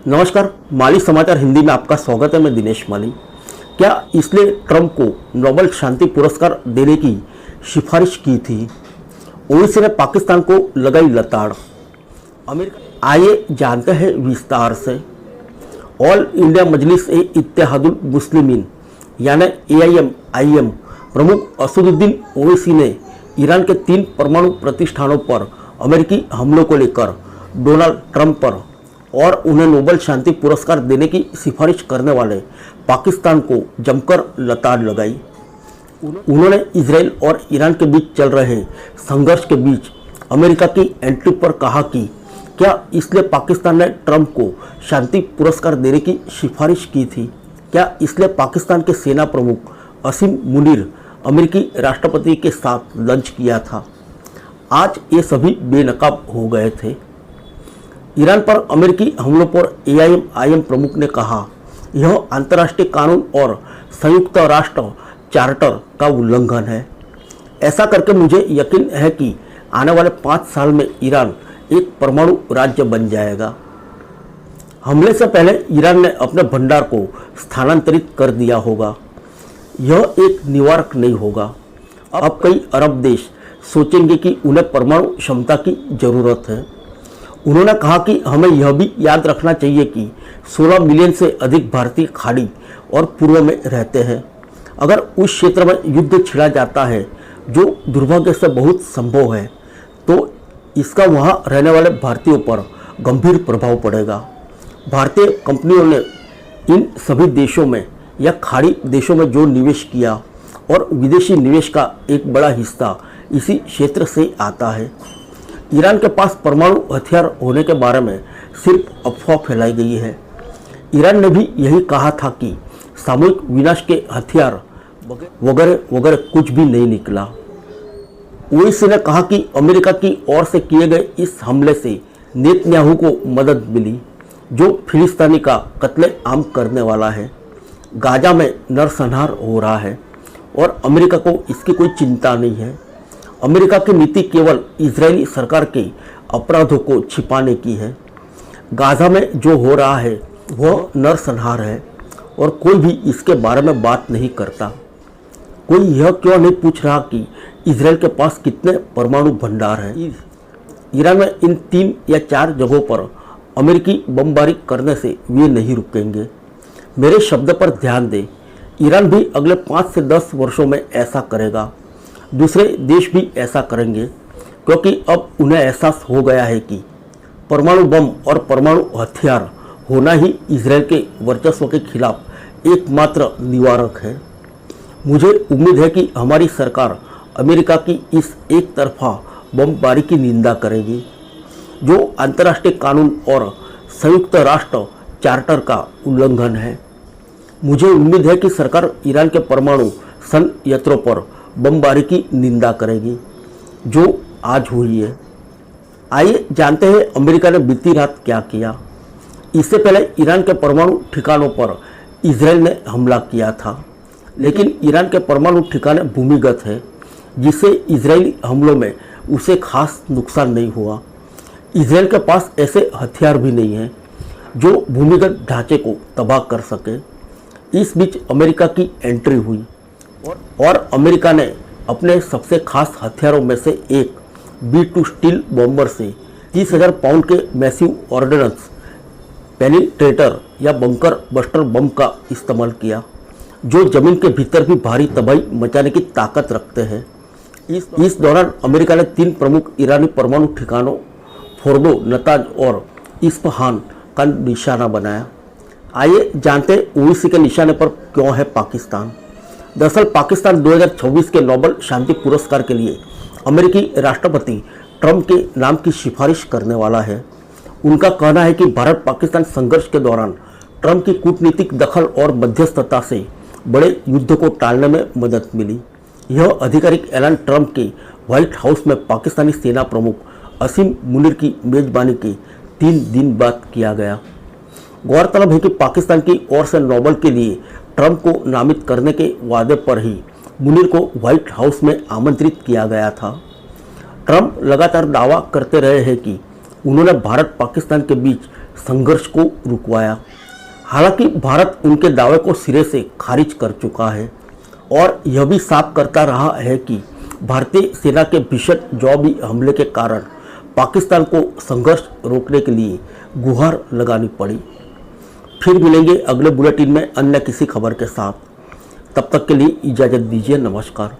नमस्कार, माली समाचार हिंदी में आपका स्वागत है। मैं दिनेश माली। क्या इसलिए ट्रंप को नोबेल शांति पुरस्कार देने की सिफारिश की थी? ओवैसी ने पाकिस्तान को लगाई लताड़। अमेरिका, आइए जानते हैं विस्तार से। ऑल इंडिया मजलिस ए इत्तेहादुल मुस्लिमीन यानी AIM प्रमुख असदुद्दीन ओवैसी ने ईरान के 3 परमाणु प्रतिष्ठानों पर अमेरिकी हमलों को लेकर डोनाल्ड ट्रंप पर और उन्हें नोबेल शांति पुरस्कार देने की सिफारिश करने वाले पाकिस्तान को जमकर लताड़ लगाई। उन्होंने इजराइल और ईरान के बीच चल रहे संघर्ष के बीच अमेरिका की एंट्री पर कहा कि क्या इसलिए पाकिस्तान ने ट्रंप को शांति पुरस्कार देने की सिफारिश की थी? क्या इसलिए पाकिस्तान के सेना प्रमुख असीम मुनीर अमेरिकी राष्ट्रपति के साथ लंच किया था? आज ये सभी बेनकाब हो गए थे। ईरान पर अमेरिकी हमलों पर AIM प्रमुख ने कहा, यह अंतर्राष्ट्रीय कानून और संयुक्त राष्ट्र चार्टर का उल्लंघन है। ऐसा करके मुझे यकीन है कि आने वाले 5 साल में ईरान एक परमाणु राज्य बन जाएगा। हमले से पहले ईरान ने अपने भंडार को स्थानांतरित कर दिया होगा। यह एक निवारक नहीं होगा। अब कई अरब देश सोचेंगे कि उन्हें परमाणु क्षमता की जरूरत है। उन्होंने कहा कि हमें यह भी याद रखना चाहिए कि 16 मिलियन से अधिक भारतीय खाड़ी और पूर्व में रहते हैं। अगर उस क्षेत्र में युद्ध छिड़ा जाता है, जो दुर्भाग्य से बहुत संभव है, तो इसका वहाँ रहने वाले भारतीयों पर गंभीर प्रभाव पड़ेगा। भारतीय कंपनियों ने इन सभी देशों में या खाड़ी देशों में जो निवेश किया और विदेशी निवेश का एक बड़ा हिस्सा इसी क्षेत्र से आता है। ईरान के पास परमाणु हथियार होने के बारे में सिर्फ अफवाह फैलाई गई है। ईरान ने भी यही कहा था कि सामूहिक विनाश के हथियार वगैरह वगैरह कुछ भी नहीं निकला। ओवैसी ने कहा कि अमेरिका की ओर से किए गए इस हमले से नेतन्याहू को मदद मिली, जो फिलिस्तीनी का कत्लेआम करने वाला है। गाजा में नरसंहार हो रहा है और अमेरिका को इसकी कोई चिंता नहीं है। अमेरिका की नीति केवल इजरायली सरकार के अपराधों को छिपाने की है। गाजा में जो हो रहा है वह नरसंहार है और कोई भी इसके बारे में बात नहीं करता। कोई यह क्यों नहीं पूछ रहा कि इजराइल के पास कितने परमाणु भंडार हैं। ईरान में इन 3 या 4 जगहों पर अमेरिकी बमबारी करने से वे नहीं रुकेंगे। मेरे शब्द पर ध्यान दें, ईरान भी अगले 5 से 10 वर्षों में ऐसा करेगा। दूसरे देश भी ऐसा करेंगे, क्योंकि अब उन्हें एहसास हो गया है कि परमाणु बम और परमाणु हथियार होना ही इजराइल के वर्चस्व के खिलाफ एकमात्र निवारक है। मुझे उम्मीद है कि हमारी सरकार अमेरिका की इस एक तरफा बमबारी की निंदा करेगी, जो अंतर्राष्ट्रीय कानून और संयुक्त राष्ट्र चार्टर का उल्लंघन है। मुझे उम्मीद है कि सरकार ईरान के परमाणु संयंत्रों पर बमबारी की निंदा करेगी, जो आज हुई है। आइए जानते हैं अमेरिका ने बीती रात क्या किया। इससे पहले ईरान के परमाणु ठिकानों पर इजराइल ने हमला किया था, लेकिन ईरान के परमाणु ठिकाने भूमिगत है, जिससे इजरायली हमलों में उसे खास नुकसान नहीं हुआ। इजराइल के पास ऐसे हथियार भी नहीं हैं जो भूमिगत ढांचे को तबाह कर सके। इस बीच अमेरिका की एंट्री हुई और अमेरिका ने अपने सबसे खास हथियारों में से एक B-2 स्टील बॉम्बर से 30,000 पाउंड के मैसिव ऑर्डिनेंस पेनिट्रेटर या बंकर बस्टर बम का इस्तेमाल किया, जो जमीन के भीतर भी भारी तबाही मचाने की ताकत रखते हैं। इस दौरान अमेरिका ने 3 प्रमुख ईरानी परमाणु ठिकानों फोर्डो, नतांज और इस्फहान का निशाना बनाया। आइए जानते ओवैसी के निशाने पर क्यों है पाकिस्तान। दरअसल पाकिस्तान 2026 के नोबेल शांति पुरस्कार के लिए अमेरिकी राष्ट्रपति ट्रंप के नाम की सिफारिश करने वाला है। उनका कहना है कि भारत पाकिस्तान संघर्ष के दौरान ट्रंप की कूटनीतिक दखल और मध्यस्थता से बड़े युद्ध को टालने में मदद मिली। यह आधिकारिक ऐलान ट्रंप के व्हाइट हाउस में पाकिस्तानी सेना प्रमुख असीम मुनीर की मेजबानी के 3 दिन बाद किया गया। गौरतलब है कि पाकिस्तान की ओर से नोबेल के लिए ट्रंप को नामित करने के वादे पर ही मुनीर को व्हाइट हाउस में आमंत्रित किया गया था। ट्रंप लगातार दावा करते रहे हैं कि उन्होंने भारत पाकिस्तान के बीच संघर्ष को रुकवाया। हालांकि भारत उनके दावे को सिरे से खारिज कर चुका है और यह भी साफ करता रहा है कि भारतीय सेना के भीषण जवाबी हमले के कारण पाकिस्तान को संघर्ष रोकने के लिए गुहार लगानी पड़ी। फिर मिलेंगे अगले बुलेटिन में अन्य किसी खबर के साथ। तब तक के लिए इजाज़त दीजिए। नमस्कार।